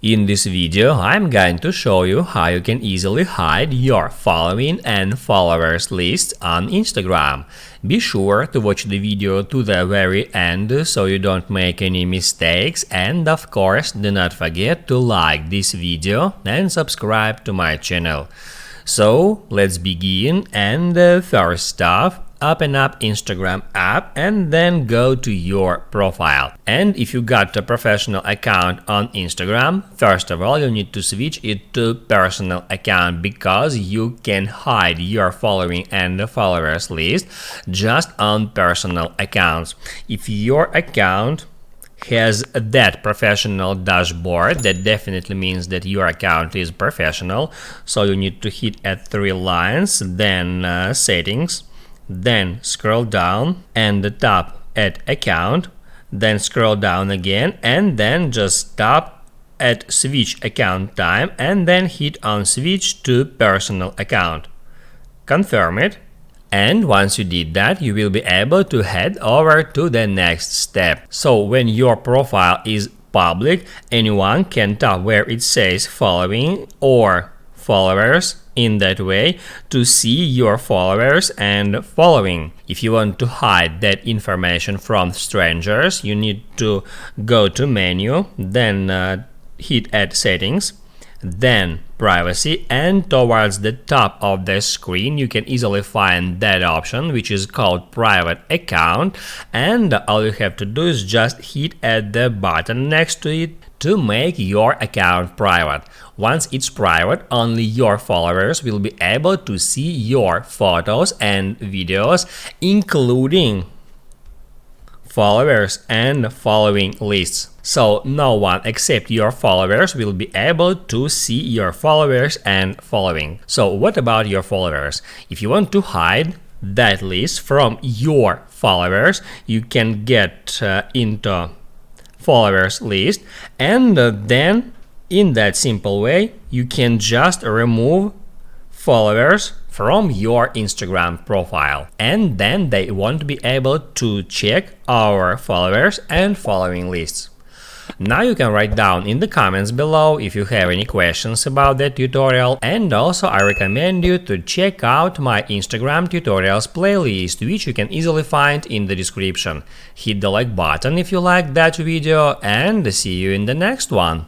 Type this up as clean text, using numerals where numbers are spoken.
In this video, I'm going to show you how you can easily hide your following and followers list on Instagram. Be sure to watch the video to the very end so you don't make any mistakes, and of course do not forget to like this video and subscribe to my channel. So let's begin, and first off, open up Instagram app and then go to your profile. And if you got a professional account on Instagram, first of all you need to switch it to personal account, because you can hide your following and followers list just on personal accounts. If your account has that professional dashboard, that definitely means that your account is professional. So you need to hit at 3 lines, then settings, then scroll down and tap at account, then scroll down again and then just tap at switch account time and then hit on switch to personal account. Confirm it. And once you did that, you will be able to head over to the next step. So when your profile is public, anyone can tap where it says following or followers in that way to see your followers and following. If you want to hide that information from strangers, you need to go to menu, then hit add settings, then privacy, and towards the top of the screen you can easily find that option which is called private account, and all you have to do is just hit at the button next to it to make your account private. Once it's private, only your followers will be able to see your photos and videos, including followers and following lists. So no one except your followers will be able to see your followers and following. So what about your followers? If you want to hide that list from your followers, you can get into followers list, and then in that simple way you can just remove followers from your Instagram profile, and then they won't be able to check our followers and following lists. Now you can write down in the comments below if you have any questions about that tutorial, and also I recommend you to check out my Instagram tutorials playlist, which you can easily find in the description. Hit the like button if you liked that video, and see you in the next one.